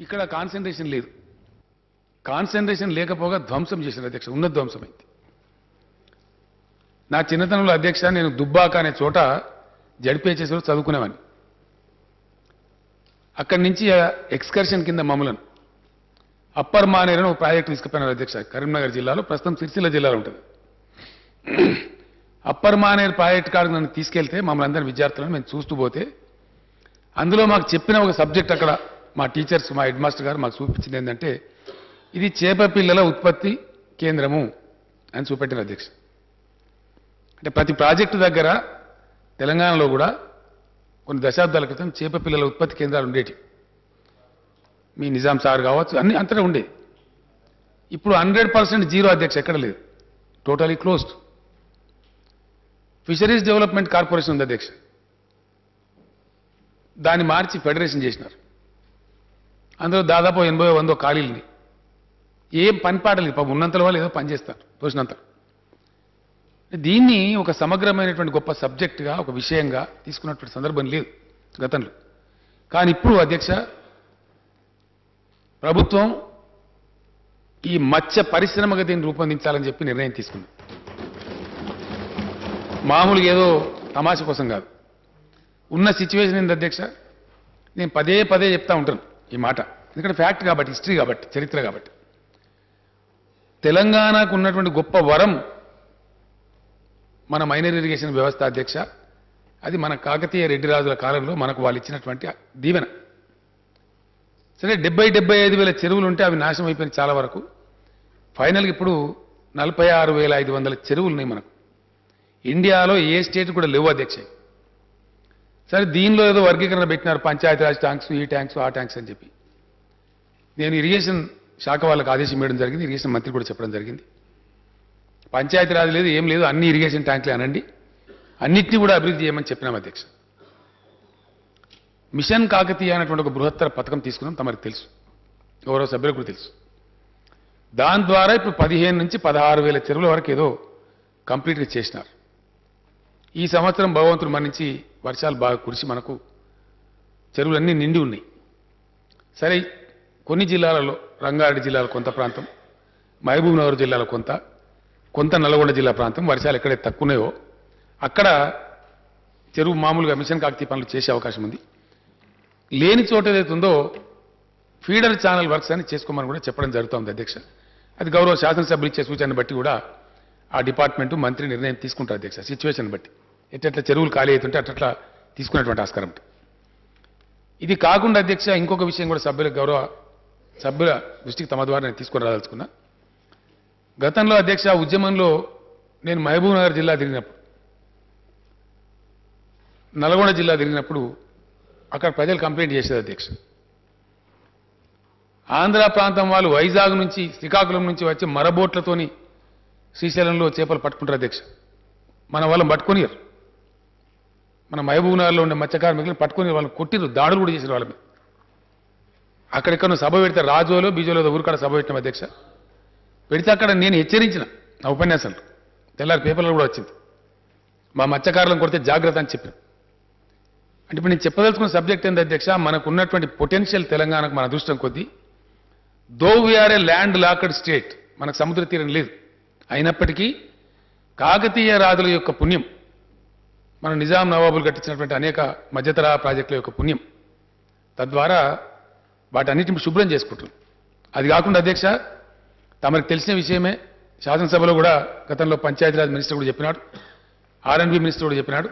ఇక్కడ కాన్సంట్రేషన్ లేదు. కాన్సంట్రేషన్ లేకపోగా ధ్వంసం చేసిన అధ్యక్ష, ఉన్న ధ్వంసమైంది. నా చిన్నతనంలో అధ్యక్ష నేను దుబ్బాక అనే చోట జడ్పీహెచ్ఎస్లో చదువుకునేవాడిని. అక్కడి నుంచి ఎక్స్కర్షన్ కింద మమ్మలను అప్పర్ మానేరు ఒక ప్రాజెక్టు తీసుకుపోయినారు అధ్యక్ష. కరీంనగర్ జిల్లాలో, ప్రస్తుతం సిరిసిల్ల జిల్లాలో ఉంటుంది. అప్పర్ మానేరు ప్రాజెక్టు కాడికి నన్ను తీసుకెళ్తే మమ్మల్ని అందరినీ విద్యార్థులను మేము చూస్తూ పోతే అందులో మాకు చెప్పిన ఒక సబ్జెక్ట్ అక్కడ మా టీచర్స్, మా హెడ్ మాస్టర్ గారు మాకు చూపించింది ఏంటంటే ఇది చేప పిల్లల ఉత్పత్తి కేంద్రము అని చూపెట్టిన అధ్యక్ష. అంటే ప్రతి ప్రాజెక్టు దగ్గర తెలంగాణలో కూడా కొన్ని దశాబ్దాల క్రితం చేప పిల్లల ఉత్పత్తి కేంద్రాలు ఉండేవి. మీ నిజాం సార్ కావచ్చు, అన్ని అంతటా ఉండేది. ఇప్పుడు 100% జీరో అధ్యక్ష, ఎక్కడ లేదు, totally closed. Fisheries development corporation ఉంది అధ్యక్ష, దాన్ని మార్చి ఫెడరేషన్ చేసినారు. అందులో దాదాపు 80-100 ఖాళీలని ఏం పనిపాట లేదు. పాపం ఉన్నంతలో వాళ్ళు ఏదో పనిచేస్తారు తోచినంత. దీన్ని ఒక సమగ్రమైనటువంటి గొప్ప సబ్జెక్టుగా, ఒక విషయంగా తీసుకున్నటువంటి సందర్భం లేదు గతంలో. కానీ ఇప్పుడు అధ్యక్ష ప్రభుత్వం ఈ మత్స్య పరిశ్రమగా దీన్ని రూపొందించాలని చెప్పి నిర్ణయం తీసుకుంది. మామూలుగా ఏదో తమాషా కోసం కాదు. ఉన్న సిచ్యువేషన్ ఏంది అధ్యక్ష, నేను పదే పదే చెప్తా ఉంటాను ఈ మాట, ఎందుకంటే ఫ్యాక్ట్ కాబట్టి, హిస్టరీ కాబట్టి, చరిత్ర కాబట్టి. తెలంగాణకు ఉన్నటువంటి గొప్ప వరం మన మైనర్ ఇరిగేషన్ వ్యవస్థ అధ్యక్ష. అది మన కాకతీయ రెడ్డి రాజుల కాలంలో మనకు వాళ్ళు ఇచ్చినటువంటి దీవెన. సరే 70-75 వేల చెరువులు ఉంటే అవి నాశనం అయిపోయినాయి చాలా వరకు. ఫైనల్గా ఇప్పుడు 46,500 చెరువులు ఉన్నాయి మనకు. ఇండియాలో ఏ స్టేట్ కూడా లేవు అధ్యక్ష. సరే దీనిలో ఏదో వర్గీకరణ పెట్టినారు, పంచాయతీరాజ్ ట్యాంక్స్, ఈ ట్యాంక్స్, ఆ ట్యాంక్స్ అని చెప్పి. నేను ఇరిగేషన్ శాఖ వాళ్ళకి ఆదేశం ఇవ్వడం జరిగింది, ఇరిగేషన్ మంత్రి కూడా చెప్పడం జరిగింది. పంచాయతీరాజ్ లేదు, ఏం లేదు, అన్ని ఇరిగేషన్ ట్యాంకులే అనండి, అన్నిటినీ కూడా అభివృద్ధి చేయమని చెప్పినాం అధ్యక్ష. మిషన్ కాకతీయ అనేటువంటి ఒక బృహత్తర పథకం తీసుకున్నాం, తమరికి తెలుసు, గౌరవ సభ్యులకు కూడా తెలుసు. దాని ద్వారా ఇప్పుడు 15 నుంచి 16 వేల చెరువుల వరకు ఏదో కంప్లీట్గా చేసినారు. ఈ సంవత్సరం భగవంతుడు మన్నించి వర్షాలు బాగా కురిసి మనకు చెరువులన్నీ నిండి ఉన్నాయి. సరే కొన్ని జిల్లాలలో, రంగారెడ్డి జిల్లాలో కొంత ప్రాంతం, మహబూబ్ నగర్ జిల్లాలో కొంత నల్గొండ జిల్లా ప్రాంతం వర్షాలు ఎక్కడైతే తక్కువ ఉన్నాయో అక్కడ చెరువు మామూలుగా మిషన్ కాకతీయ పనులు చేసే అవకాశం ఉంది. లేని చోట ఏదైతే ఉందో ఫీడర్ ఛానల్ వర్క్స్ అని చేసుకోమని కూడా చెప్పడం జరుగుతుంది అధ్యక్ష. అది గౌరవ శాసనసభ్యులు ఇచ్చే సూచనను బట్టి కూడా ఆ డిపార్ట్మెంటు, మంత్రి నిర్ణయం తీసుకుంటారు అధ్యక్ష. సిచ్యువేషన్ బట్టి ఎట్లా చెరువులు ఖాళీ అవుతుంటే అట్లా తీసుకునేటువంటి ఆస్కారం. ఇది కాకుండా అధ్యక్ష ఇంకొక విషయం కూడా గౌరవ సభ్యుల దృష్టికి తమ ద్వారా నేను తీసుకొని రాదలుచుకున్నా. గతంలో అధ్యక్ష ఉద్యమంలో నేను మహబూబ్ నగర్ జిల్లా తిరిగినప్పుడు, నల్గొండ జిల్లా తిరిగినప్పుడు అక్కడ ప్రజలు కంప్లైంట్ చేసేది అధ్యక్ష. ఆంధ్ర ప్రాంతం వాళ్ళు వైజాగ్ నుంచి, శ్రీకాకుళం నుంచి వచ్చి మరబోట్లతోని శ్రీశైలంలో చేపలు పట్టుకుంటారు అధ్యక్ష. మన వాళ్ళని పట్టుకొనియరు. మన మహబూబ్ నగర్లో ఉండే మత్స్యకార్మికులు పట్టుకొని వాళ్ళని కొట్టిరు, దాడులు కూడా చేశారు వాళ్ళ మీద. అక్కడెక్కడ సభ పెడితే రాజోలో బీజోలో ఊరికాడ సభ పెట్టిన అధ్యక్ష. పెడితే అక్కడ నేను హెచ్చరించిన నా ఉపన్యాసంలో, తెల్లారి పేపర్లో కూడా వచ్చింది, మా మత్స్యకారులను కొడితే జాగ్రత్త అని చెప్పిన. అంటే ఇప్పుడు నేను చెప్పదలుచుకున్న సబ్జెక్ట్ ఏంటి అధ్యక్ష, మనకు ఉన్నటువంటి పొటెన్షియల్ తెలంగాణకు మన అదృష్టం కొద్దీ, దో వీఆర్ ఏ ల్యాండ్ లాక్డ్ స్టేట్, మనకు సముద్ర తీరం లేదు, అయినప్పటికీ కాకతీయ రాజుల యొక్క పుణ్యం, మన నిజాం నవాబులు కట్టించినటువంటి అనేక మధ్యతర ప్రాజెక్టుల యొక్క పుణ్యం, తద్వారా వాటన్నిటిని శుభ్రం చేసుకుంటున్నాం. అది కాకుండా అధ్యక్ష తమకు తెలిసిన విషయమే, శాసనసభలో కూడా గతంలో పంచాయతీరాజ్ మినిస్టర్ కూడా చెప్పినాడు, R&B మినిస్టర్ కూడా చెప్పినాడు.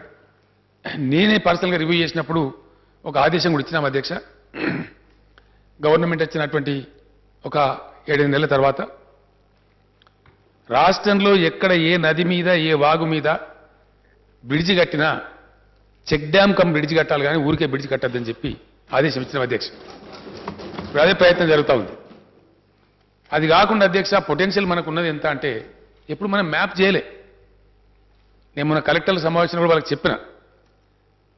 నేనే పర్సనల్గా రివ్యూ చేసినప్పుడు ఒక ఆదేశం కూడా ఇచ్చినాం అధ్యక్ష. గవర్నమెంట్ వచ్చినటువంటి ఒక 7 నెలల తర్వాత రాష్ట్రంలో ఎక్కడ ఏ నది మీద, ఏ వాగు మీద బ్రిడ్జి కట్టినా చెక్ డ్యామ్ కమ్ బ్రిడ్జి కట్టాలి, కానీ ఊరికే బ్రిడ్జి కట్టద్దని చెప్పి ఆదేశం ఇచ్చిన అధ్యక్ష. ఇప్పుడు అదే ప్రయత్నం జరుగుతూ ఉంది. అది కాకుండా అధ్యక్ష పొటెన్షియల్ మనకు ఉన్నది ఎంత అంటే, ఎప్పుడు మనం మ్యాప్ చేయలే. నేను మన కలెక్టర్ల సమావేశంలో వాళ్ళకి చెప్పిన,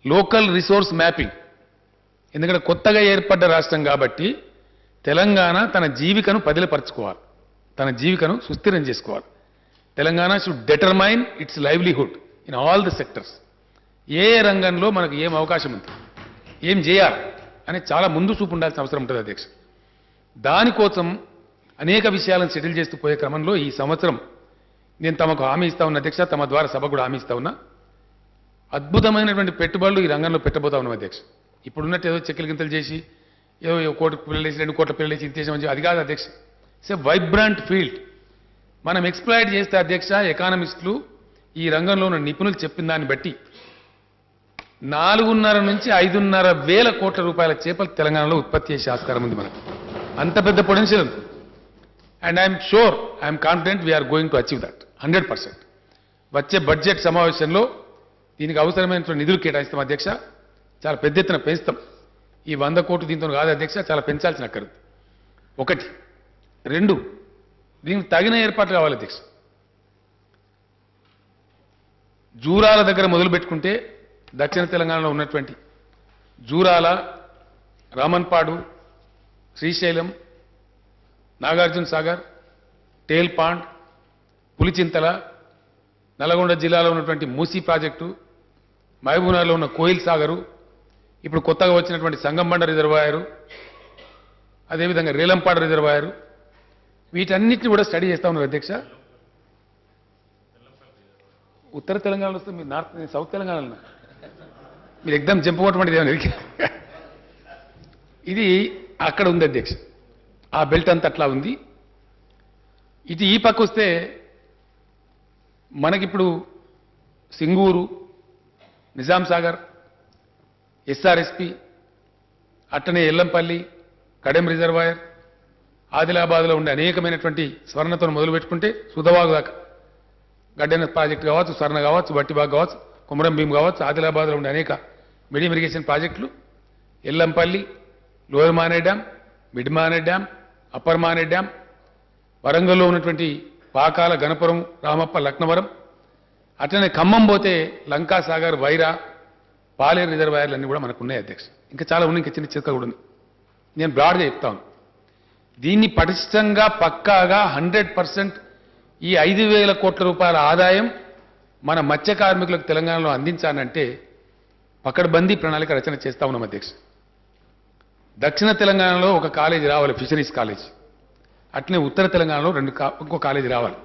లోకల్ రిసోర్స్ మ్యాపింగ్. ఎందుకంటే కొత్తగా ఏర్పడ్డ రాష్ట్రం కాబట్టి తెలంగాణ తన జీవికను పదిలపరచుకోవాలి, తన జీవికను సుస్థిరం చేసుకోవాలి. Telangana should determine its livelihood in all the sectors. ఏ రంగంలో మనకు ఏం అవకాశం ఉంది, ఏం చేయాలి అనే చాలా ముందు చూపు ఉండాల్సిన అవసరం ఉంటుంది అధ్యక్ష. దానికోసం అనేక విషయాలను సెటిల్ చేస్తూ పోయే క్రమంలో ఈ సంవత్సరం నేను తమకు హామీ ఇస్తా ఉన్న అధ్యక్ష, తమ ద్వారా సభ కూడా హామీ ఇస్తా ఉన్నా, అద్భుతమైనటువంటి పెట్టుబడులు ఈ రంగంలో పెట్టబోతా ఉన్నాం అధ్యక్ష. ఇప్పుడున్నట్టు ఏదో చెక్కులు గింతలు చేసి ఏదో కోటి పిల్లలేసి 2 కోట్ల పిల్లలేసి ఇంతేసామని అది కాదు అధ్యక్ష. It's a Vibrant field. మనం ఎక్స్ప్లాయిట్ చేస్తే అధ్యక్ష, ఎకానమిస్టులు ఈ రంగంలో ఉన్న నిపుణులు చెప్పిన దాన్ని బట్టి 4.5 నుంచి 5.5 వేల కోట్ల రూపాయల చేపలు తెలంగాణలో ఉత్పత్తి చేసే ఆస్కారం ఉంది మనకు. అంత పెద్ద పొటెన్షియల్ ఉంది. And I'm sure, I'm confident we're going to achieve that 100%. వచ్చే బడ్జెట్ సమావేశంలో దీనికి అవసరమైనటువంటి నిధులు కేటాయిస్తాం అధ్యక్ష. చాలా పెద్ద ఎత్తున పెంచుతాం. ఈ 100 కోట్లు దీంతో కాదు అధ్యక్ష, చాలా పెంచాల్సిన అక్కర్లేదు. 1. 2, దీనికి తగిన ఏర్పాట్లు కావాలి అధ్యక్ష. జూరాల దగ్గర మొదలు పెట్టుకుంటే దక్షిణ తెలంగాణలో ఉన్నటువంటి జూరాల, రామన్పాడు, శ్రీశైలం, నాగార్జున సాగర్, టేల్ పాండ్, పులిచింతల, నల్గొండ జిల్లాలో ఉన్నటువంటి మూసీ ప్రాజెక్టు, మహబూబ్నగర్లో ఉన్న కోయిల్ సాగరు, ఇప్పుడు కొత్తగా వచ్చినటువంటి సంగంబండ రిజర్వాయరు, అదేవిధంగా రేలంపాడు రిజర్వాయరు, వీటన్నిటిని కూడా స్టడీ చేస్తా ఉన్నారు అధ్యక్ష. ఉత్తర తెలంగాణలో వస్తే మీరు నార్త్, సౌత్ తెలంగాణలో మీరు ఎగ్జామ్ చెంపుకోవటువంటిది ఏమన్నా ఇది అక్కడ ఉంది అధ్యక్ష. ఆ బెల్ట్ అంతా అట్లా ఉంది. ఇది ఈ పక్క వస్తే మనకిప్పుడు సింగూరు, నిజాం సాగర్, ఎస్ఆర్ఎస్పి, అట్టనే ఎల్లంపల్లి, కడెం రిజర్వాయర్, ఆదిలాబాద్లో ఉండే అనేకమైనటువంటి స్వర్ణతో మొదలు పెట్టుకుంటే సుధవాగు దాకా గడ్డెన ప్రాజెక్టు కావచ్చు, స్వర్ణ కావచ్చు, బట్టిబాగ్ కావచ్చు, కుమరం భీం కావచ్చు, ఆదిలాబాద్లో ఉండే అనేక మీడియం ఇరిగేషన్ ప్రాజెక్టులు, ఎల్లంపల్లి, లోయర్ మానే డ్యామ్, మిడ్ మానే డ్యామ్, అప్పర్ మానే డ్యామ్, వరంగల్లో ఉన్నటువంటి పాకాల, గణపురం, రామప్ప, లక్నవరం, అట్లనే ఖమ్మం పోతే లంకా సాగర్, వైరా, పాలేరు రిజర్వాయర్లు అన్నీ కూడా మనకు ఉన్నాయి అధ్యక్ష. ఇంకా చాలా ఉన్నాయి, ఇంకా చిన్న చిక్క కూడా ఉంది. నేను బ్రాడ్గా చెప్తాను. దీన్ని పటిష్టంగా పక్కాగా 100% ఈ 5,000 కోట్ల రూపాయల ఆదాయం మన మత్స్య కార్మికులకు తెలంగాణలో అందించాలంటే పకడ్బందీ ప్రణాళిక రచన చేస్తా ఉన్నాం అధ్యక్ష. దక్షిణ తెలంగాణలో ఒక కాలేజీ రావాలి, ఫిషరీస్ కాలేజ్. అట్లనే ఉత్తర తెలంగాణలో ఇంకో కాలేజీ రావాలి.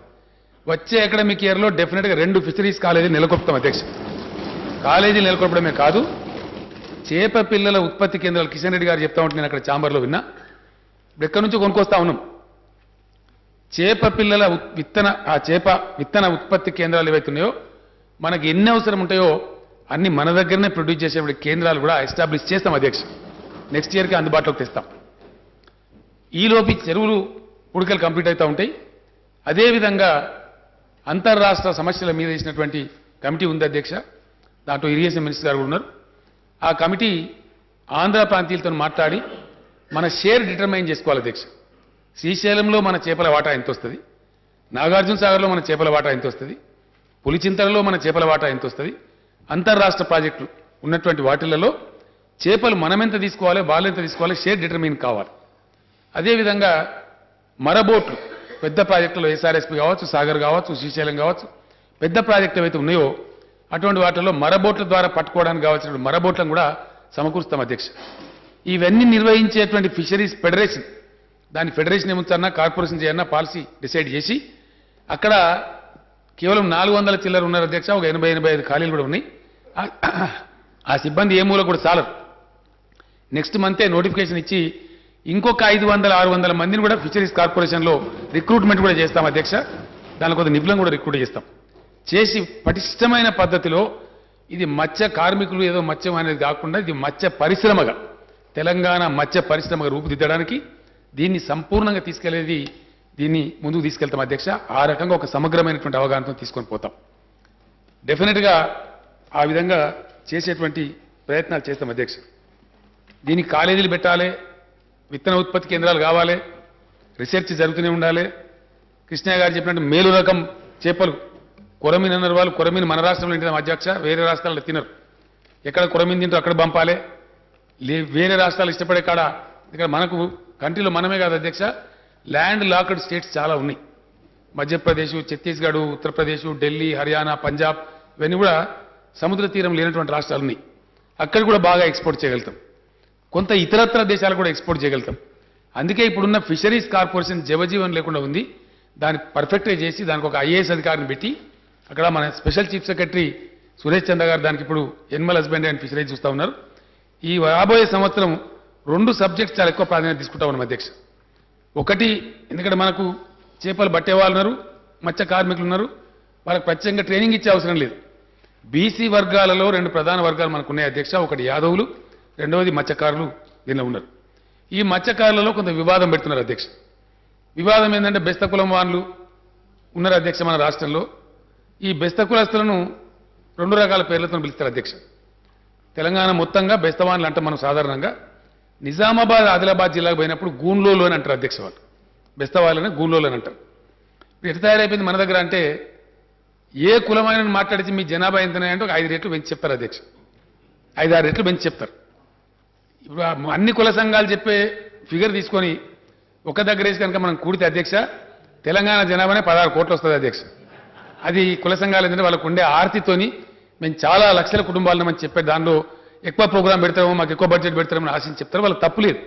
వచ్చే అకాడమిక్ ఇయర్లో డెఫినెట్గా 2 ఫిషరీస్ కాలేజీలు నెలకొల్పుతాం అధ్యక్ష. కాలేజీలు నెలకొల్పడమే కాదు, చేప పిల్లల ఉత్పత్తి కేంద్రాలు కిషన్ రెడ్డి గారు చెప్తా ఉంటే నేను అక్కడ ఛాంబర్లో విన్నా. ఎక్కడి నుంచో కొనుక్కొస్తా ఉన్నాం. చేప పిల్లల విత్తన ఉత్పత్తి కేంద్రాలు ఏవైతున్నాయో మనకి ఎన్ని అవసరం ఉంటాయో అన్ని మన దగ్గరనే ప్రొడ్యూస్ చేసే కేంద్రాలు కూడా ఎస్టాబ్లిష్ చేస్తాం అధ్యక్ష. నెక్స్ట్ ఇయర్కి అందుబాటులోకి తెస్తాం. ఈలోపు చెరువులు పుడకలు కంప్లీట్ అవుతూ ఉంటాయి. అదేవిధంగా అంతర్రాష్ట్ర సమస్యల మీద వేసినటువంటి కమిటీ ఉంది అధ్యక్ష. దాంట్లో ఇరిగేషన్ మినిస్టర్ గారు కూడా ఉన్నారు. ఆ కమిటీ ఆంధ్ర ప్రాంతీయులతో మాట్లాడి మన షేర్ డిటర్మైన్ చేసుకోవాలి అధ్యక్ష. శ్రీశైలంలో మన చేపల వాటా ఎంత వస్తుంది, నాగార్జున సాగర్లో మన చేపల వాటా ఎంత వస్తుంది, పులిచింతలలో మన చేపల వాటా ఎంత వస్తుంది, అంతర్రాష్ట్ర ప్రాజెక్టులు ఉన్నటువంటి వాటిలలో చేపలు మనమెంత తీసుకోవాలి, వాళ్ళెంత తీసుకోవాలి, షేర్ డిటర్మైన్ కావాలి. అదేవిధంగా మరబోట్లు పెద్ద ప్రాజెక్టులో ఎస్ఆర్ఎస్పి కావచ్చు, సాగర్ కావచ్చు, శ్రీశైలం కావచ్చు, పెద్ద ప్రాజెక్టులు ఏవైతే ఉన్నాయో అటువంటి వాటిల్లో మరబోట్ల ద్వారా పట్టుకోవడానికి కావాల్సిన మరబోట్లను కూడా సమకూరుస్తాం అధ్యక్ష. ఇవన్నీ నిర్వహించేటువంటి ఫిషరీస్ ఫెడరేషన్, దాని ఫెడరేషన్ ఏముందన్నా కార్పొరేషన్ చేయన్నా పాలసీ డిసైడ్ చేసి అక్కడ కేవలం 400 చిల్లర ఉన్నారు అధ్యక్ష. ఒక 80-85 ఖాళీలు కూడా ఉన్నాయి. ఆ సిబ్బంది ఏ మూల కూడా చాలరు. నెక్స్ట్ మంతే నోటిఫికేషన్ ఇచ్చి ఇంకొక 500-600 మందిని కూడా ఫిషరీస్ కార్పొరేషన్లో రిక్రూట్మెంట్ కూడా చేస్తాం అధ్యక్ష. దాని కొద్ది నిపుణులను కూడా రిక్రూట్ చేస్తాం. చేసి పటిష్టమైన పద్ధతిలో ఇది మత్స్య కార్మికులు ఏదో మత్స్యం అనేది కాకుండా ఇది మత్స్య పరిశ్రమగా, తెలంగాణ మత్స్య పరిశ్రమగా రూపుదిద్దడానికి దీన్ని సంపూర్ణంగా తీసుకెళ్లేది, దీన్ని ముందుకు తీసుకెళ్తాం అధ్యక్ష. ఆ రకంగా ఒక సమగ్రమైనటువంటి అవగాహనతో తీసుకొని పోతాం. డెఫినెట్గా ఆ విధంగా చేసేటువంటి ప్రయత్నాలు చేస్తాం అధ్యక్ష. దీనికి కాలేజీలు పెట్టాలి, విత్తన ఉత్పత్తి కేంద్రాలు కావాలి, రీసెర్చ్ జరుగుతూనే ఉండాలి. కృష్ణయ్య గారు చెప్పినట్టు మేలు రకం చేపలు కొరమీన్ అన్నారు. వాళ్ళు కొరమీన్ మన రాష్ట్రంలో తింటాం అధ్యక్ష, వేరే రాష్ట్రాల్లో తినరు. ఎక్కడ కొరమీన్ తింటారో అక్కడ పంపాలి. వేరే రాష్ట్రాలు ఇష్టపడే కాడ ఇక్కడ మనకు కంట్రీలో మనమే కాదు అధ్యక్ష, ల్యాండ్ లాక్డ్ స్టేట్స్ చాలా ఉన్నాయి. మధ్యప్రదేశ్, ఛత్తీస్గఢ్, ఉత్తరప్రదేశ్, ఢిల్లీ, హర్యానా, పంజాబ్, ఇవన్నీ కూడా సముద్ర తీరం లేనటువంటి రాష్ట్రాలు ఉన్నాయి. అక్కడ కూడా బాగా ఎక్స్పోర్ట్ చేయగలుగుతాం. కొంత ఇతరత్ర దేశాలు కూడా ఎక్స్పోర్ట్ చేయగలుగుతాం. అందుకే ఇప్పుడున్న ఫిషరీస్ కార్పొరేషన్ జవజీవన్ లేకుండా ఉంది. దాన్ని పర్ఫెక్ట్గా చేసి దానికి ఒక ఐఏఎస్ అధికారిని పెట్టి అక్కడ మన స్పెషల్ చీఫ్ సెక్రటరీ సురేష్ చంద్ర గారు దానికి ఇప్పుడు ఎనిమల్ హస్బెండరీ అండ్ ఫిషరీస్ చూస్తూ ఉన్నారు. ఈ రాబోయే సంవత్సరం 2 సబ్జెక్ట్స్ చాలా ఎక్కువ ప్రాధాన్యత తీసుకుంటా ఉన్నాం అధ్యక్ష. ఒకటి, ఎందుకంటే మనకు చేపలు పట్టే వాళ్ళు ఉన్నారు, మత్స్య కార్మికులు ఉన్నారు, వాళ్ళకి ప్రత్యేకంగా ట్రైనింగ్ ఇచ్చే అవసరం లేదు. బీసీ వర్గాలలో 2 ప్రధాన వర్గాలు మనకు ఉన్నాయి అధ్యక్ష. ఒకటి యాదవులు, రెండవది మత్స్యకారులు దీనిలో ఉన్నారు. ఈ మత్స్యకారులలో కొంత వివాదం పెడుతున్నారు అధ్యక్ష. వివాదం ఏంటంటే బెస్త కులం వాళ్ళు ఉన్నారు అధ్యక్ష మన రాష్ట్రంలో. ఈ బెస్త కులస్తులను 2 రకాల పేర్లతో పిలుస్తారు అధ్యక్ష. తెలంగాణ మొత్తంగా బెస్తవాన్లు అంటే మనం సాధారణంగా నిజామాబాద్ ఆదిలాబాద్ జిల్లాకు పోయినప్పుడు గూన్లోలు అని అంటారు అధ్యక్ష. వాళ్ళు బెస్తవాళ్ళని గూన్లోలు అని అంటారు. ఇప్పుడు ఎట్లా తయారైపోయింది మన దగ్గర అంటే ఏ కులమైన మాట్లాడితే మీ జనాభా ఎంతనే అంటే ఒక 5 రెట్లు పెంచి చెప్తారు అధ్యక్ష. 5-6 రెట్లు పెంచి చెప్తారు. ఇప్పుడు అన్ని కుల సంఘాలు చెప్పే ఫిగర్ తీసుకొని ఒక దగ్గర వేసి కనుక మనం కూడితే అధ్యక్ష తెలంగాణ జనాభానే 16 కోట్లు వస్తుంది అధ్యక్ష. అది కుల సంఘాలు ఏంటంటే వాళ్ళకు ఉండే ఆర్తితోని మేము చాలా లక్షల కుటుంబాలను మనం చెప్పే దానిలో ఎక్కువ ప్రోగ్రాం పెడతామో మాకు ఎక్కువ బడ్జెట్ పెడతామని ఆశించి చెప్తారు. వాళ్ళకి తప్పులేదు.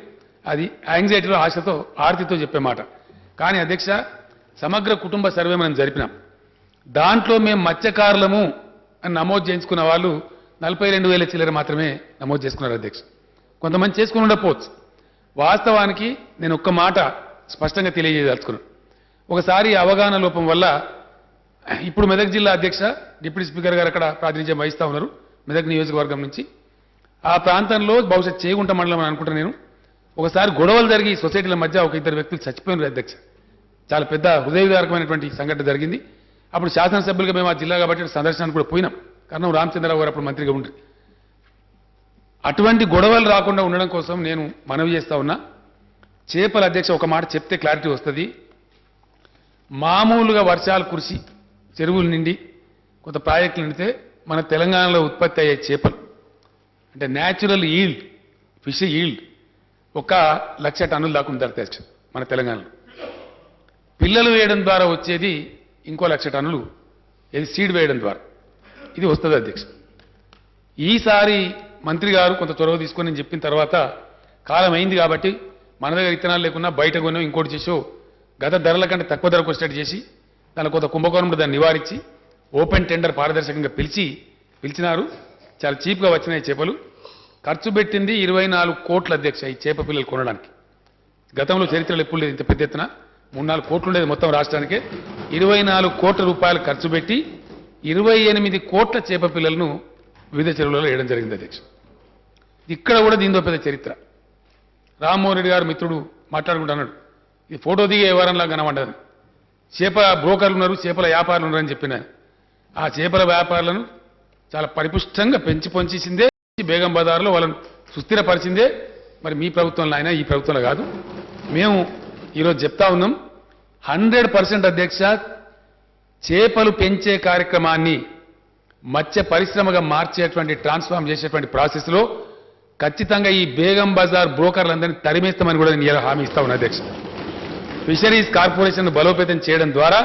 అది యాంగ్జైటీలో ఆశతో ఆర్తితో చెప్పే మాట. కానీ అధ్యక్ష సమగ్ర కుటుంబ సర్వే మనం జరిపినాం. దాంట్లో మేము మత్స్యకారులము అని నమోదు చేయించుకున్న వాళ్ళు 42,000 చిల్లర మాత్రమే నమోదు చేసుకున్నారు అధ్యక్ష. కొంతమంది చేసుకుని ఉండకపోవచ్చు. వాస్తవానికి నేను ఒక్క మాట స్పష్టంగా తెలియజేయదలుచుకున్నాను. ఒకసారి అవగాహన లోపం వల్ల ఇప్పుడు మెదక్ జిల్లా అధ్యక్ష డిప్యూటీ స్పీకర్ గారు అక్కడ ప్రాతినిధ్యం వహిస్తూ ఉన్నారు మెదక్ నియోజకవర్గం నుంచి. ఆ ప్రాంతంలో బహుశా చేగుంట మండలం అని అనుకుంటున్నాను నేను. ఒకసారి గొడవలు జరిగి సొసైటీల మధ్య ఒక 2 వ్యక్తులు చచ్చిపోయినారు అధ్యక్ష. చాలా పెద్ద హృదయవిదారకమైనటువంటి సంఘటన జరిగింది. అప్పుడు శాసనసభ్యులుగా మేము ఆ జిల్లా కాబట్టి సందర్శనానికి కూడా పోయినాం. కర్ణం రామచంద్రరావు గారు అప్పుడు మంత్రిగా ఉండ్రి. అటువంటి గొడవలు రాకుండా ఉండడం కోసం నేను మనవి చేస్తా ఉన్నా. చేపల అధ్యక్ష ఒక మాట చెప్తే క్లారిటీ వస్తుంది. మామూలుగా వర్షాలు కురిసి చెరువులు నిండి కొంత ప్రాజెక్టులు నిండితే మన తెలంగాణలో ఉత్పత్తి అయ్యే చేపలు అంటే న్యాచురల్ ఈల్డ్ ఫిష్ ఈల్డ్ 1,00,000 టన్నులు దాకా ఉంది అధ్యక్ష మన తెలంగాణలో. పిల్లలు వేయడం ద్వారా వచ్చేది ఇంకో 1,00,000 టన్నులు ఇది సీడ్ వేయడం ద్వారా ఇది వస్తుంది అధ్యక్ష. ఈసారి మంత్రి గారు కొంత చొరవ తీసుకొని నేను చెప్పిన తర్వాత కాలం అయింది కాబట్టి మన దగ్గర విత్తనాలు లేకున్నా బయట కొనో ఇంకోటి చేసో గత ధరల కంటే తక్కువ ధరకు వచ్చేటట్టు చేసి దాని కొంత కుంభకోణంలో దాన్ని నివారించి ఓపెన్ టెండర్ పారదర్శకంగా పిలిచినారు. చాలా చీప్గా వచ్చినాయి చేపలు. ఖర్చు పెట్టింది 24 కోట్ల అధ్యక్ష ఈ చేప పిల్లలు కొనడానికి. గతంలో చరిత్రలో ఎప్పుడు లేదు ఇంత పెద్ద ఎత్తున. 3-4 కోట్లు ఉండేది మొత్తం రాష్ట్రానికే. 24 కోట్ల రూపాయలు ఖర్చు పెట్టి 28 కోట్ల చేప పిల్లలను వివిధ చెరువులలో వేయడం జరిగింది అధ్యక్ష. ఇక్కడ కూడా దీంతో పెద్ద చరిత్ర. రామ్మోహన్ రెడ్డి గారు మిత్రుడు మాట్లాడుకుంటున్నాడు ఇది ఫోటో దిగే వ్యవహారంలా కనబడ్డది. చేపల బ్రోకర్లు ఉన్నారు, చేపల వ్యాపారులు ఉన్నారని చెప్పిన ఆ చేపల వ్యాపారులను చాలా పరిపుష్టంగా పెంచి పొంచేసిందే బేగం బజార్లో వాళ్ళను సుస్థిరపరిచిందే మరి మీ ప్రభుత్వంలో అయినా ఈ ప్రభుత్వంలో కాదు. మేము ఈరోజు చెప్తా ఉన్నాం 100% అధ్యక్ష చేపలు పెంచే కార్యక్రమాన్ని మత్స్య పరిశ్రమగా మార్చేటువంటి ట్రాన్స్ఫార్మ్ చేసేటువంటి ప్రాసెస్లో ఖచ్చితంగా ఈ బేగం బజార్ బ్రోకర్లందరినీ తరిమేస్తామని కూడా నేను హామీ ఇస్తా ఉన్నా అధ్యక్ష. ఫిషరీస్ కార్పొరేషన్ బలోపేతం చేయడం ద్వారా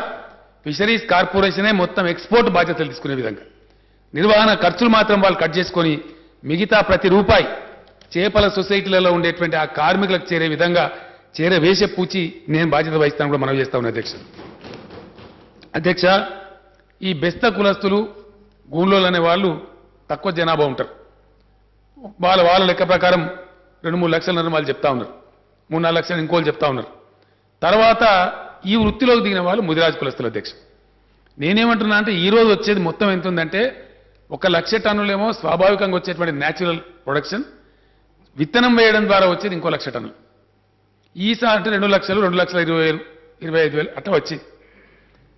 ఫిషరీస్ కార్పొరేషనే మొత్తం ఎక్స్పోర్ట్ బాధ్యతలు తీసుకునే విధంగా నిర్వహణ ఖర్చులు మాత్రం వాళ్ళు కట్ చేసుకొని మిగతా ప్రతి రూపాయి చేపల సొసైటీలలో ఉండేటువంటి ఆ కార్మికులకు చేరే విధంగా చేరవేసే పూచి నేను బాధ్యత వహిస్తాను కూడా మనవి చేస్తా ఉన్నా అధ్యక్ష. అధ్యక్ష ఈ బెస్త కులస్తులు గూంలోలు అనే వాళ్ళు తక్కువ జనాభా ఉంటారు. వాళ్ళ లెక్క ప్రకారం 2-3 లక్షల వాళ్ళు చెప్తా ఉన్నారు, 3-4 లక్షలు ఇంకోళ్ళు చెప్తా ఉన్నారు. తర్వాత ఈ వృత్తిలోకి దిగిన వాళ్ళు ముదిరాజు కులస్తులు అధ్యక్ష. నేనేమంటున్నా అంటే ఈ రోజు వచ్చేది మొత్తం ఎంత ఉందంటే 1,00,000 టన్నులేమో స్వాభావికంగా వచ్చేటువంటి న్యాచురల్ ప్రొడక్షన్, విత్తనం వేయడం ద్వారా వచ్చేది ఇంకో 1,00,000 టన్నులు. ఈసారి అంటే 2 లక్షలు 2,20,000 25,000 అట్లా వచ్చింది.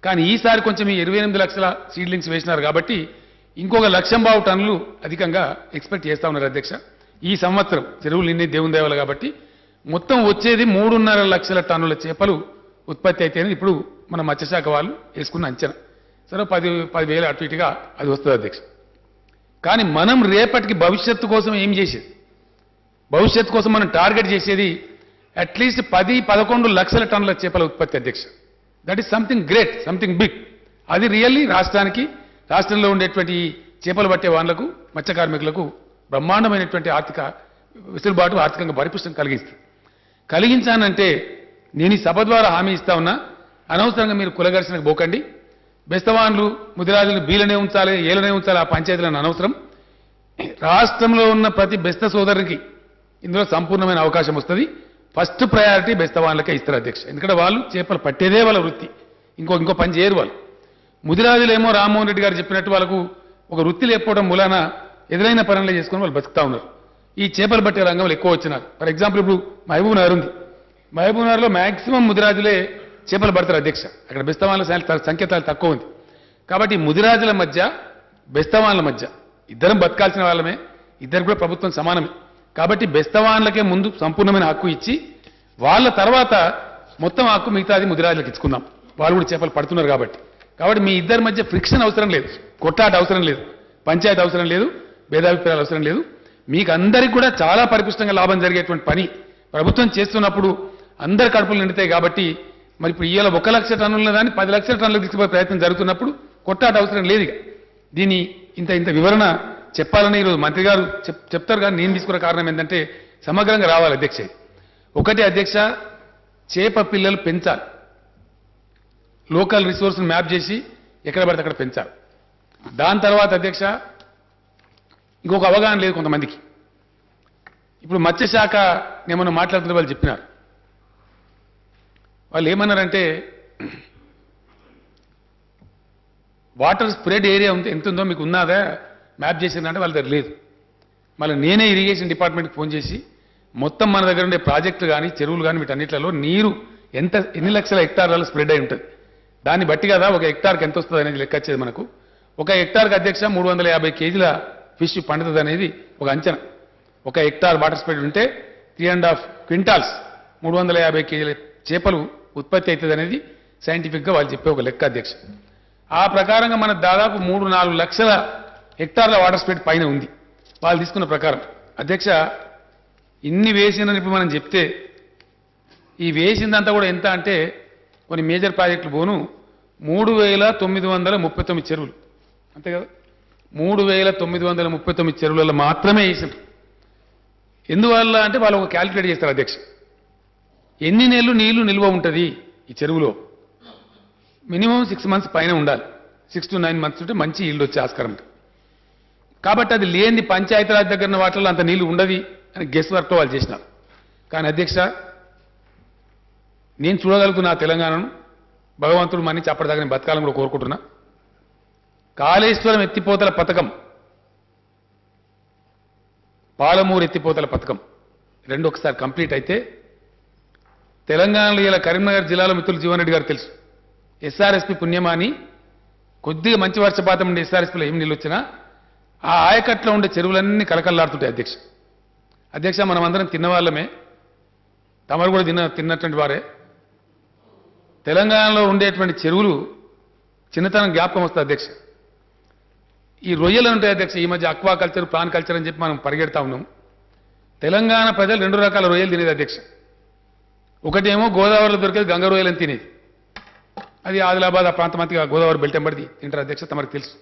కానీ ఈసారి కొంచెం ఈ 28 లక్షల సీడ్లింగ్స్ వేసినారు కాబట్టి ఇంకొక 1,00,000 టన్నులు అధికంగా ఎక్స్పెక్ట్ చేస్తా ఉన్నారు అధ్యక్ష. ఈ సంవత్సరం చెరువులు నిన్నే దేవుని దేవాలు కాబట్టి మొత్తం వచ్చేది 3.5 లక్షల టన్నుల చేపలు ఉత్పత్తి అయితేనే ఇప్పుడు మన మత్స్యశాఖ వాళ్ళు వేసుకున్న అంచనా. సరే 10,000 అటు ఇటుగా అది వస్తుంది అధ్యక్ష. కానీ మనం రేపటికి భవిష్యత్తు కోసం ఏం చేసేది, భవిష్యత్తు కోసం మనం టార్గెట్ చేసేది అట్లీస్ట్ 10-11 లక్షల టన్నుల చేపల ఉత్పత్తి అధ్యక్ష. That is something great, something big. అది రియల్లీ రాష్ట్రంలో ఉండేటువంటి చేపలు పట్టే వాళ్ళకు మత్స్య కార్మికులకు బ్రహ్మాండమైనటువంటి ఆర్థిక వెసులుబాటు, ఆర్థికంగా పరిపుష్టం కలిగిస్తుంది. కలిగించానంటే నేను ఈ సభ ద్వారా హామీ ఇస్తా ఉన్నా, అనవసరంగా మీరు కులఘర్షణకు పోకండి. బెస్తవాన్లు ముదిరాజులు బీలనే ఉంచాలి, ఏలనే ఉంచాలి, ఆ పంచాయతీలను అనవసరం. రాష్ట్రంలో ఉన్న ప్రతి బెస్త సోదరునికి ఇందులో సంపూర్ణమైన అవకాశం వస్తుంది. ఫస్ట్ ప్రయారిటీ బెస్తవాన్లకే ఇస్తారు అధ్యక్ష. ఎందుకంటే వాళ్ళు చేపలు పట్టేదే వాళ్ళ వృత్తి, ఇంకో పని చేయరు వాళ్ళు. ముదిరాజులేమో రామ్మోహన్ రెడ్డి గారు చెప్పినట్టు వాళ్ళకు ఒక వృత్తి లేకపోవడం మూలాన ఎదురైన పనులు చేసుకుని వాళ్ళు బతుకుతా ఉన్నారు. ఈ చేపలు పట్టే రంగంలో ఎక్కువ వచ్చినారు. ఫర్ ఎగ్జాంపుల్ ఇప్పుడు మహబూబ్ నగర్ ఉంది. మహబూబ్ నగర్లో మాక్సిమం ముదిరాజులే చేపలు పడతారు అధ్యక్ష. అక్కడ బెస్తవాన్ల సంఖ్య తక్కువ ఉంది. కాబట్టి ముదిరాజుల మధ్య బెస్తవాన్ల మధ్య ఇద్దరం బతకాల్సిన వాళ్ళమే, ఇద్దరు కూడా ప్రభుత్వం సమానమే. కాబట్టి బెస్తవాన్లకే ముందు సంపూర్ణమైన హక్కు ఇచ్చి వాళ్ళ తర్వాత మొత్తం హక్కు మిగతాది ముదిరాజులకు ఇచ్చుకుందాం. వాళ్ళు కూడా చేపలు పడుతున్నారు కాబట్టి మీ ఇద్దరి మధ్య ఫ్రిక్షన్ అవసరం లేదు, కొట్లాట అవసరం లేదు, పంచాయతీ అవసరం లేదు, భేదాభిప్రాయాలు అవసరం లేదు. మీకు అందరికీ కూడా చాలా పరిపుష్టంగా లాభం జరిగేటువంటి పని ప్రభుత్వం చేస్తున్నప్పుడు అందరి కడుపులు నిండుతాయి. కాబట్టి మరి ఇప్పుడు ఇవాళ 1 లక్ష టన్నుల దాన్ని 10 లక్షల టన్నులకు తీసుకుపోయే ప్రయత్నం జరుగుతున్నప్పుడు కొట్టాట అవసరం లేదు. దీని ఇంత వివరణ చెప్పాలని ఈరోజు మంత్రి గారు చెప్తారు. కానీ నేను తీసుకున్న కారణం ఏంటంటే సమగ్రంగా రావాలి అధ్యక్ష. ఒకటి అధ్యక్ష, చేప పిల్లలు పెంచాలి. లోకల్ రిసోర్స్ని మ్యాప్ చేసి ఎక్కడ పడితే అక్కడ పెంచాలి. దాని తర్వాత అధ్యక్ష ఇంకొక అవగాహన లేదు కొంతమందికి. ఇప్పుడు మత్స్యశాఖ ఏమన్నా మాట్లాడుతున్న వాళ్ళు చెప్పినారు. వాళ్ళు ఏమన్నారంటే వాటర్ స్ప్రెడ్ ఏరియా ఎంత ఉందో మీకు ఉన్నదా మ్యాప్ చేసిందంటే వాళ్ళ దగ్గర లేదు. మళ్ళీ నేనే ఇరిగేషన్ డిపార్ట్మెంట్కి ఫోన్ చేసి మొత్తం మన దగ్గర ఉండే ప్రాజెక్టులు కానీ చెరువులు కానీ వీటన్నిటిలో నీరు ఎన్ని లక్షల హెక్టార్లలో స్ప్రెడ్ అయి ఉంటుంది, దాన్ని బట్టి కదా ఒక హెక్టార్కి ఎంత వస్తుంది అనేది లెక్క వచ్చేది మనకు. ఒక హెక్టార్కి అధ్యక్ష 350 కేజీల ఫిష్ పండుతుంది అనేది ఒక అంచనా. ఒక హెక్టార్ వాటర్ స్ప్రెడ్ ఉంటే 3.5 క్వింటాల్స్ 350 కేజీల చేపలు ఉత్పత్తి అవుతుంది అనేది సైంటిఫిక్గా వాళ్ళు చెప్పే ఒక లెక్క అధ్యక్ష. ఆ ప్రకారంగా మన దాదాపు 3-4 లక్షల హెక్టార్ల వాటర్ స్ప్రెడ్ పైన ఉంది వాళ్ళు తీసుకున్న ప్రకారం. అధ్యక్ష ఇన్ని వేసిందని ఇప్పుడు మనం చెప్తే ఈ వేసిందంతా కూడా ఎంత అంటే కొన్ని మేజర్ ప్రాజెక్టులు పోను 3,939 చెరువులు, అంతే కదా, 3,939 చెరువులలో మాత్రమే వేసారు. ఎందువల్ల అంటే వాళ్ళు ఒక క్యాలిక్యులేట్ చేస్తారు అధ్యక్ష. ఎన్ని నెలలు నీళ్లు నిల్వ ఉంటుంది ఈ చెరువులో, మినిమం 6 మంత్స్ పైన ఉండాలి. 6 to 9 మంత్స్ ఉంటే మంచి ఈల్డ్ వచ్చే ఆస్కారం ఉంటుంది. కాబట్టి అది లేని పంచాయతీరాజ్ దగ్గర వాటిలో అంత నీళ్లు ఉండదు అని గెస్ వర్క్లో వాళ్ళు చేసినారు. కానీ అధ్యక్ష నేను చూడగలుగుతున్న తెలంగాణను భగవంతుడు మన్నించి అప్పటిదాకా నేను బతకాలని కూడా కోరుకుంటున్నా. కాళేశ్వరం ఎత్తిపోతల పథకం, పాలమూరు ఎత్తిపోతల పథకం రెండు ఒకసారి కంప్లీట్ అయితే తెలంగాణలో ఇలా కరీంనగర్ జిల్లాలో మిత్రులు జీవన్ రెడ్డి గారు తెలుసు, ఎస్ఆర్ఎస్పి పుణ్యమాని కొద్దిగా మంచి వర్షపాతం ఉండే ఎస్ఆర్ఎస్పిలో ఏం నీళ్ళు వచ్చినా ఆ ఆయకట్లో ఉండే చెరువులన్నీ కలకల్లాడుతుంటాయి అధ్యక్ష. అధ్యక్ష మనం అందరం తిన్నవాళ్ళమే, తమరు కూడా తిన్నటువంటి వారే. తెలంగాణలో ఉండేటువంటి చెరువులు చిన్నతనం జ్ఞాపకం వస్తుంది అధ్యక్ష. ఈ రొయ్యలు ఉంటాయి అధ్యక్ష. ఈ మధ్య అక్వా కల్చర్, ప్రాన్ కల్చర్ అని చెప్పి మనం పరిగెడతా ఉన్నాం. తెలంగాణ ప్రజలు 2 రకాల రొయ్యలు తినేది అధ్యక్ష. ఒకటేమో గోదావరిలో దొరికేది గంగ రొయ్యలని తినేది, అది ఆదిలాబాద్ ఆ ప్రాంతం అంతగా గోదావరి బెల్టెంబడిది తింటారు అధ్యక్ష, తమకు తెలుసు.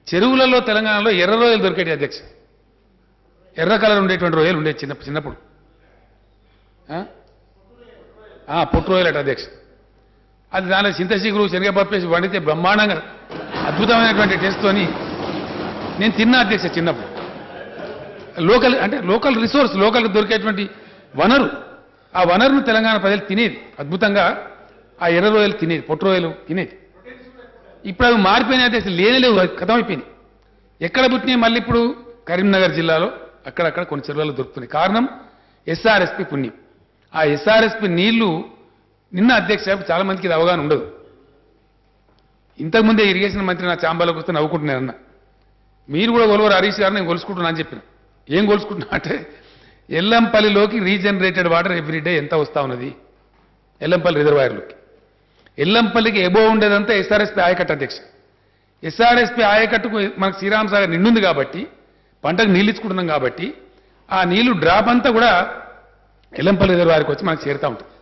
చెరువులలో తెలంగాణలో ఎర్ర రొయ్యలు దొరికేటి అధ్యక్ష. ఎర్ర కలర్ ఉండేటువంటి రొయ్యలు ఉండేది చిన్నప్పుడు, పొట్టు రొయ్యలు అట అధ్యక్ష. అది దాని చింతశీకులు శనగపప్పు వేసి వండితే బ్రహ్మాండంగా అద్భుతమైనటువంటి టేస్ట్తోని నేను తిన్నా అధ్యక్ష చిన్నప్పుడు. లోకల్ రిసోర్స్, లోకల్ దొరికేటువంటి వనరు, ఆ వనరును తెలంగాణ ప్రజలు తినేది అద్భుతంగా. ఆ ఎర్ర రొయ్యలు తినేది, పొట్టు రొయ్యలు తినేది. ఇప్పుడు అవి మారిపోయినాయి అధ్యక్ష, లేనేలేవు, కథమైపోయినాయి. ఎక్కడ పుట్టినాయి మళ్ళీ ఇప్పుడు కరీంనగర్ జిల్లాలో అక్కడక్కడ కొన్ని చెరువులలో దొరుకుతున్నాయి. కారణం ఎస్ఆర్ఎస్పి పుణ్యం. ఆ ఎస్ఆర్ఎస్పి నీళ్లు నిన్న అధ్యక్ష చాలా మందికి ఇది అవగాహన ఉండదు. ఇంతకుముందే ఇరిగేషన్ మంత్రి నా చాంబాలోకి వస్తే నవ్వుకుంటున్నారన్న, మీరు కూడా కొలువరు హరీష్ గారు, నేను కొలుసుకుంటున్నా అని చెప్పిన. ఏం కొలుసుకుంటున్నా అంటే ఎల్లంపల్లిలోకి రీజనరేటెడ్ వాటర్ ఎవ్రీడే ఎంత వస్తా ఉన్నది ఎల్లంపల్లి రిజర్వాయర్లోకి. ఎల్లంపల్లికి ఎబో ఉండేదంతా ఎస్ఆర్ఎస్పి ఆయకట్టు అధ్యక్ష. ఎస్ఆర్ఎస్పి ఆయకట్టుకు మనకు శ్రీరామ్ సాగర్ నిండుంది కాబట్టి పంటకు నీళ్ళు ఇచ్చుకుంటున్నాం కాబట్టి ఆ నీళ్లు డ్రాప్ అంతా కూడా ఎల్లంపల్లి రిజర్వాయర్కి వచ్చి మనకు చేరుతూ ఉంటుంది.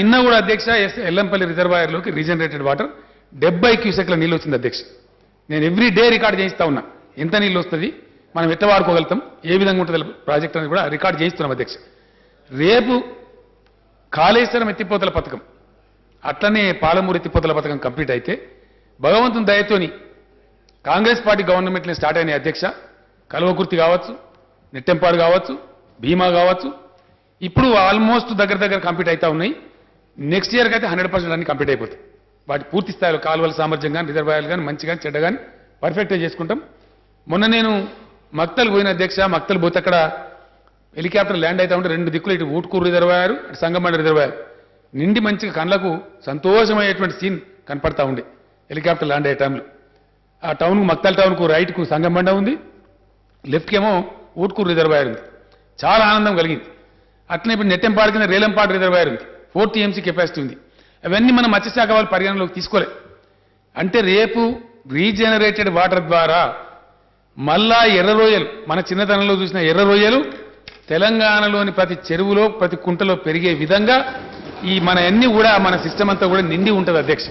నిన్న కూడా అధ్యక్ష ఎల్లంపల్లి రిజర్వాయర్లోకి రీజనరేటెడ్ వాటర్ 70 క్యూసెక్ల నీళ్ళు వచ్చింది అధ్యక్ష. నేను ఎవ్రీడే రికార్డ్ చేయిస్తా ఉన్నా ఎంత నీళ్ళు వస్తుంది, మనం ఎట్లా వాడుకోగలుగుతాం, ఏ విధంగా ఉంటుంది ప్రాజెక్ట్ అని కూడా రికార్డ్ చేయిస్తున్నాం అధ్యక్ష. రేపు కాళేశ్వరం ఎత్తిపోతల పథకం అట్లనే పాలమూరు ఎత్తిపోతల పథకం కంప్లీట్ అయితే భగవంతుని దయతోని కాంగ్రెస్ పార్టీ గవర్నమెంట్ని స్టార్ట్ అయిన అధ్యక్ష కల్వకుర్తి కావచ్చు, నెట్టెంపాడు కావచ్చు, భీమా కావచ్చు, ఇప్పుడు ఆల్మోస్ట్ దగ్గర కంప్లీట్ అవుతా ఉన్నాయి. నెక్స్ట్ ఇయర్కి అయితే 100% అన్ని కంప్లీట్ అయిపోతాయి. వాటి పూర్తి స్థాయిలో కాలువల సామర్థ్యం కానీ, రిజర్వాయర్లు కానీ, మంచి కానీ, చెడ్డ కానీ పర్ఫెక్ట్గా చేసుకుంటాం. మొన్న నేను మక్తల్ పోయిన అధ్యక్ష, మక్తల్ పోతే అక్కడ హెలికాప్టర్ ల్యాండ్ అవుతా ఉంటే 2 దిక్కులు, ఇటు ఊట్కూరు రిజర్వాయర్, అటు సంగమండ రిజర్వాయర్ నిండి మంచిగా కళ్ళకు సంతోషమయ్యేటువంటి సీన్ కనపడతా ఉండే హెలికాప్టర్ ల్యాండ్ అయ్యే టైంలో. ఆ టౌన్కు, మక్తల్ టౌన్కు రైట్కు సంగమండ ఉంది, లెఫ్ట్కి ఏమో ఊట్కూరు రిజర్వాయర్ ఉంది. చాలా ఆనందం కలిగింది. అట్లనే ఇప్పుడు నెట్టెంపాడు కింద రేలంపాడు రిజర్వాయర్ ఉంది, 4 TMC కెపాసిటీ ఉంది. అవన్నీ మన మత్స్యశాఖ వాళ్ళు పరిగణలోకి తీసుకోలే. అంటే రేపు రీజనరేటెడ్ వాటర్ ద్వారా మళ్ళా ఎర్ర రొయ్యలు, మన చిన్నతనంలో చూసిన ఎర్ర రొయ్యలు తెలంగాణలోని ప్రతి చెరువులో, ప్రతి కుంటలో పెరిగే విధంగా ఈ మన అన్ని కూడా మన సిస్టమ్ అంతా కూడా నిండి ఉంటుంది అధ్యక్ష.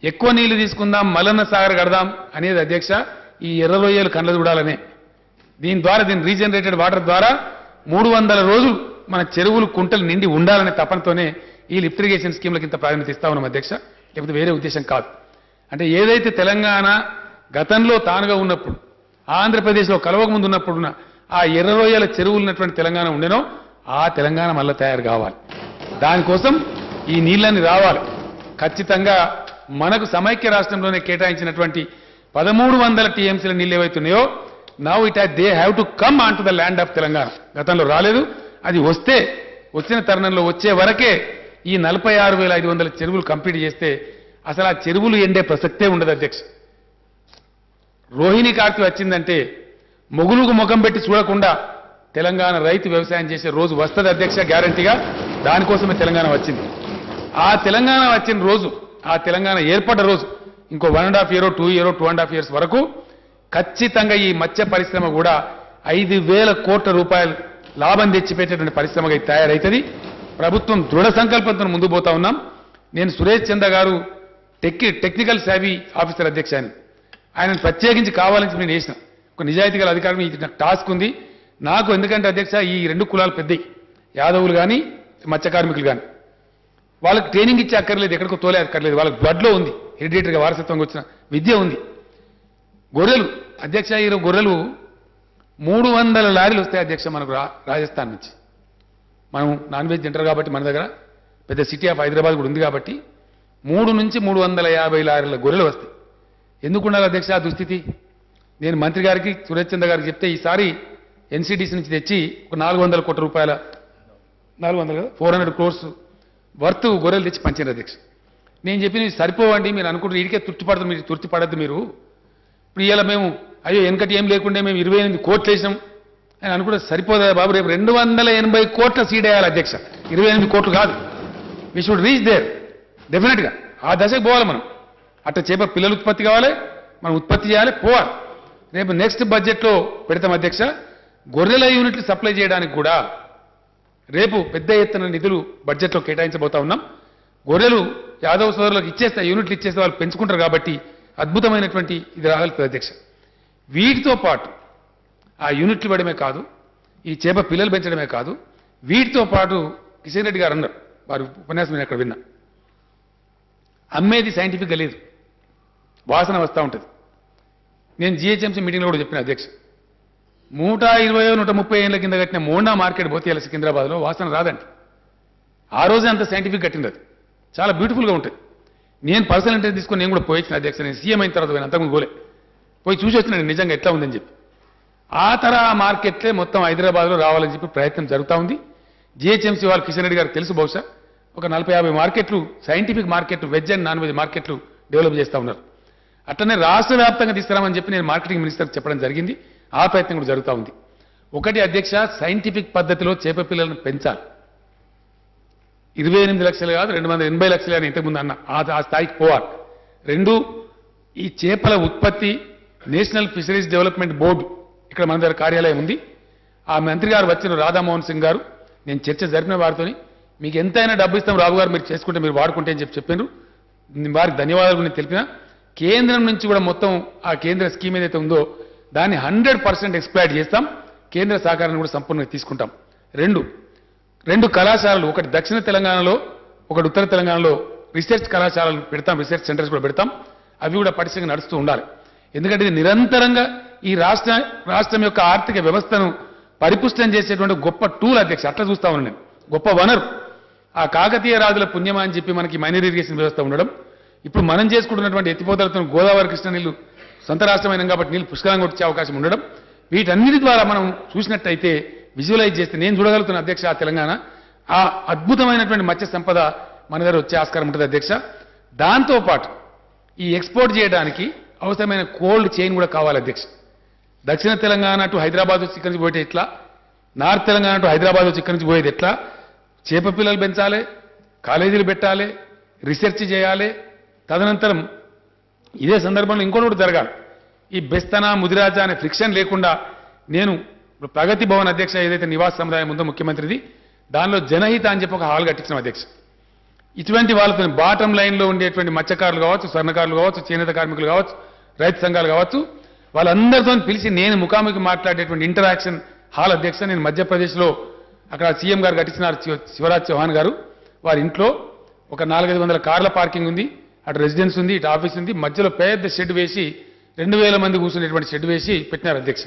ఎక్కువ నీళ్లు తీసుకుందాం, మల్లన్న సాగర్ కడదాం అనేది అధ్యక్ష ఈ ఎర్ర రొయ్యలు కళ్ళ చూడాలనే. దీని ద్వారా, దీని రీజనరేటెడ్ వాటర్ ద్వారా 300 రోజులు మన చెరువులు, కుంటలు నిండి ఉండాలనే తపనతోనే ఈ లిఫ్ట్ ఇరిగేషన్ స్కీమ్లకు ఇంత ప్రాధాన్యత ఇస్తా ఉన్నాం అధ్యక్ష. లేకపోతే వేరే ఉద్దేశం కాదు. అంటే ఏదైతే తెలంగాణ గతంలో తానుగా ఉన్నప్పుడు, ఆంధ్రప్రదేశ్లో కలవక ముందు ఉన్నప్పుడున్న ఆ ఎర్ర రొయ్యల చెరువులు ఉన్నటువంటి తెలంగాణ ఉండేనో ఆ తెలంగాణ మళ్ళీ తయారు కావాలి. దానికోసం ఈ నీళ్ళని రావాలి. ఖచ్చితంగా మనకు సమైక్య రాష్ట్రంలోనే కేటాయించినటువంటి 1300 TMCల నీళ్ళు ఏవైతున్నాయో now they have to come on to the land of Telangana. గతంలో రాలేదు. అది వచ్చిన తరుణంలో వచ్చే వరకే ఈ 46,500 చెరువులు కంప్లీట్ చేస్తే అసలు ఆ చెరువులు ఎండే ప్రసక్తే ఉండదు అధ్యక్ష. రోహిణి కార్తీ వచ్చిందంటే మొగులుకు ముఖం పెట్టి చూడకుండా తెలంగాణ రైతు వ్యవసాయం చేసే రోజు వస్తుంది అధ్యక్ష, గ్యారంటీగా. దానికోసమే తెలంగాణ వచ్చింది. ఆ తెలంగాణ వచ్చిన రోజు, ఆ తెలంగాణ ఏర్పడ్డ రోజు ఇంకో 1.5 year, 2 year, 2.5 years వరకు ఖచ్చితంగా ఈ మత్స్య పరిశ్రమ కూడా 5,000 కోట్ల రూపాయలు లాభం తెచ్చిపెట్టేటువంటి పరిశ్రమగా తయారైతుంది. ప్రభుత్వం దృఢ సంకల్పంతో ముందుకు పోతా ఉన్నాం. నేను సురేష్ చంద్ర గారు టెక్నికల్ సేవీ ఆఫీసర్ అధ్యక్ష, ఆయనను ప్రత్యేకించి కావాలని నేను వేసిన ఒక నిజాయితీ గల అధికారం. ఇది నాకు టాస్క్ ఉంది నాకు. ఎందుకంటే అధ్యక్ష ఈ 2 కులాలు పెద్దవి, యాదవులు కానీ మత్స్య కార్మికులు కానీ. వాళ్ళకి ట్రైనింగ్ ఇచ్చే అక్కర్లేదు, ఎక్కడికో తోలే అక్కర్లేదు. వాళ్ళకి బ్లడ్లో ఉంది, హెరిడిటరీగా వారసత్వంగా వచ్చిన విద్య ఉంది. గొర్రెలు అధ్యక్ష, ఈ గొర్రెలు 300 లారీలు వస్తాయి అధ్యక్ష మనకు రాజస్థాన్ నుంచి. మనం నాన్ వెజ్ తింటారు కాబట్టి మన దగ్గర పెద్ద సిటీ ఆఫ్ హైదరాబాద్ కూడా ఉంది కాబట్టి 3 నుంచి 350 లారీల గొర్రెలు వస్తాయి. ఎందుకు ఉండాలి అధ్యక్ష ఆ దుస్థితి? నేను మంత్రి గారికి, సురేష్ చంద్ర గారికి చెప్తే ఈసారి NCDC నుంచి తెచ్చి ఒక 400 కోట్ల రూపాయల 400 crores వర్త్ గొర్రెలు తెచ్చి పంచారు అధ్యక్ష. నేను చెప్పి సరిపోవండి, మీరు అనుకుంటారు ఇడికే తుర్తిపడద్దు మీరు. ఇప్పుడు ఇవాళ మేము అయ్యో వెనకటి ఏం లేకుండా మేము 28 కోట్లు వేసినాం అని అనుకుంటే సరిపోదా బాబు? రేపు 280 కోట్ల సీడ్ వేయాలి అధ్యక్ష, 28 కోట్లు కాదు. వీ షుడ్ రీచ్ దేర్ డెఫినెట్గా. ఆ దశకు పోవాలి మనం. అట్లా చేప పిల్లలు ఉత్పత్తి కావాలి, మనం ఉత్పత్తి చేయాలి, పోవాలి. రేపు నెక్స్ట్ బడ్జెట్లో పెడతాం అధ్యక్ష. గొర్రెల యూనిట్లు సప్లై చేయడానికి కూడా రేపు పెద్ద ఎత్తున నిధులు బడ్జెట్లో కేటాయించబోతా ఉన్నాం. గొర్రెలు యాదవ సోదరులకు ఇచ్చేస్తే, యూనిట్లు ఇచ్చేస్తే వాళ్ళు పెంచుకుంటారు కాబట్టి అద్భుతమైనటువంటి ఇది రాగలుగుతుంది అధ్యక్ష. వీటితో పాటు ఆ యూనిట్లు ఇవ్వడమే కాదు, ఈ చేప పిల్లలు పెంచడమే కాదు, వీటితో పాటు కిషన్ రెడ్డి గారు అన్నారు, వారి ఉపన్యాసం నేను అక్కడ విన్నా, అమ్మేది సైంటిఫిక్గా లేదు, వాసన వస్తూ ఉంటుంది. నేను GHMC మీటింగ్లో కూడా చెప్పిన అధ్యక్ష, 120-130 ఏళ్ళ కింద కట్టిన మోండా మార్కెట్ పోతే ఇలా సికింద్రాబాద్లో వాసన రాదండి. ఆ రోజే అంత సైంటిఫిక్ కట్టింది, అది చాలా బ్యూటిఫుల్గా ఉంటుంది. నేను పర్సనల్ ఇంటర్వ్యూ తీసుకొని నేను కూడా పోయించిన అధ్యక్ష. నేను సీఎం అయిన తర్వాత అంతకుముందు పోయి చూసి వచ్చిన నిజంగా ఎట్లా ఉందని చెప్పి. ఆ తరహా మార్కెట్లే మొత్తం హైదరాబాద్లో రావాలని చెప్పి ప్రయత్నం జరుగుతూ ఉంది. GHMC వాళ్ళు కిషన్ రెడ్డి గారికి తెలుసు, బహుశా ఒక 40-50 మార్కెట్లు, సైంటిఫిక్ మార్కెట్లు, వెజ్ అండ్ నాన్ వెజ్ మార్కెట్లు డెవలప్ చేస్తూ ఉన్నారు. అట్లనే రాష్ట్ర వ్యాప్తంగా తీసుకురామని చెప్పి నేను మార్కెటింగ్ మినిస్టర్కి చెప్పడం జరిగింది. ఆ ప్రయత్నం కూడా జరుగుతూ ఉంది. ఒకటి అధ్యక్ష, సైంటిఫిక్ పద్ధతిలో చేప పిల్లలను పెంచాలి. 28 లక్షలు కాదు, 280 లక్షలు అని ఇంతకుముందు అన్న ఆ స్థాయికి పోవాలి. 2, ఈ చేపల ఉత్పత్తి నేషనల్ ఫిషరీస్ డెవలప్మెంట్ బోర్డు ఇక్కడ మన దగ్గర కార్యాలయం ఉంది. ఆ మంత్రి గారు వచ్చిన రాధామోహన్ సింగ్ గారు, నేను చర్చ జరిపిన వారితోని, మీకు ఎంతైనా డబ్బు ఇస్తాం రావు గారు, మీరు చేసుకుంటే మీరు వాడుకుంటే అని చెప్పారు. వారికి ధన్యవాదాలు నేను తెలిపిన. కేంద్రం నుంచి కూడా మొత్తం ఆ కేంద్ర స్కీమ్ ఏదైతే ఉందో దాన్ని 100% ఎక్స్ప్లాయిట్ చేస్తాం. కేంద్ర సహకారాన్ని కూడా సంపూర్ణంగా తీసుకుంటాం. 2, 2 కళాశాలలు, ఒకటి దక్షిణ తెలంగాణలో, ఒకటి ఉత్తర తెలంగాణలో రీసెర్చ్ కళాశాలలు పెడతాం, రీసెర్చ్ సెంటర్స్ కూడా పెడతాం. అవి కూడా పటిష్టంగా నడుస్తూ ఉండాలి. ఎందుకంటే ఇది నిరంతరంగా ఈ రాష్ట్రం యొక్క ఆర్థిక వ్యవస్థను పరిపుష్టం చేసేటువంటి గొప్ప టూల్ అధ్యక్ష. అట్లా చూస్తా ఉన్నాను నేను. గొప్ప వనరు. ఆ కాకతీయ రాజుల పుణ్యమా అని చెప్పి మనకి మైనర్ ఇరిగేషన్ వ్యవస్థ ఉండడం, ఇప్పుడు మనం చేసుకుంటున్నటువంటి ఎత్తిపోతలతో గోదావరి కృష్ణ నీళ్లు సొంత రాష్ట్రమైన కాబట్టి నీళ్లు పుష్కలంగా వచ్చే అవకాశం ఉండడం, వీటన్నిటి ద్వారా మనం చూసినట్టయితే విజువలైజ్ చేస్తే నేను చూడగలుగుతున్న అధ్యక్ష ఆ తెలంగాణ ఆ అద్భుతమైనటువంటి మత్స్య సంపద మన దగ్గర వచ్చే ఆస్కారం ఉంటుంది అధ్యక్ష. దాంతోపాటు ఈ ఎక్స్పోర్ట్ చేయడానికి అవసరమైన కోల్డ్ చైన్ కూడా కావాలి అధ్యక్ష. దక్షిణ తెలంగాణ టు హైదరాబాద్ వచ్చి ఇక్కడి నుంచి పోయేది ఎట్లా, నార్త్ తెలంగాణ టు హైదరాబాద్ వచ్చి ఇక్కడి నుంచి పోయేది ఎట్లా, చేప పిల్లలు పెంచాలి, కాలేజీలు పెట్టాలి, రీసెర్చ్ చేయాలి. తదనంతరం ఇదే సందర్భంలో ఇంకోటి జరగాలి. ఈ బెస్తన ముదిరాజ అనే ఫ్రిక్షన్ లేకుండా నేను ప్రగతి భవన్ అధ్యక్ష ఏదైతే నివాస సముదాయం ఉందో ముఖ్యమంత్రిది, దానిలో జనహిత అని చెప్పి ఒక హాల్ కట్టించిన అధ్యక్ష. ఇటువంటి వాళ్ళతో బాటం లైన్లో ఉండేటువంటి మత్స్యకారులు కావచ్చు, స్వర్ణకారులు కావచ్చు, చేనేత కార్మికులు కావచ్చు, రైతు సంఘాలు కావచ్చు, వాళ్ళందరితో పిలిచి నేను ముఖాముఖి మాట్లాడేటువంటి ఇంటరాక్షన్ హాల్ అధ్యక్ష. నేను మధ్యప్రదేశ్లో అక్కడ సీఎం గారు కట్టించినారు, శివరాజ్ చౌహాన్ గారు. వారి ఇంట్లో ఒక 400-500 కార్ల పార్కింగ్ ఉంది, అటు రెసిడెన్స్ ఉంది, ఇటు ఆఫీస్ ఉంది. మధ్యలో పెద్ద షెడ్ వేసి 2000 మంది కూర్చునేటువంటి షెడ్ వేసి పెట్టినారు అధ్యక్ష.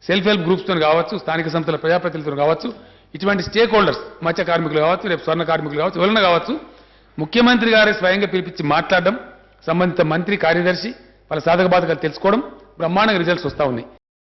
సెల్ఫ్ హెల్ప్ గ్రూప్స్తో కావచ్చు, స్థానిక సంస్థల ప్రజాప్రతినిధులతో కావచ్చు, ఇటువంటి స్టేక్ హోల్డర్స్ మత్స్య కార్మికులు కావచ్చు, రేపు స్వర్ణ కార్మికులు కావచ్చు, ఎవరైనా కావచ్చు, ముఖ్యమంత్రి గారి స్వయంగా పిలిపించి మాట్లాడడం, సంబంధిత మంత్రి కార్యదర్శి వాళ్ళ సాధక బాధకాలు తెలుసుకోవడం, బ్రహ్మాండంగా రిజల్ట్స్ వస్తూ ఉన్నాయి.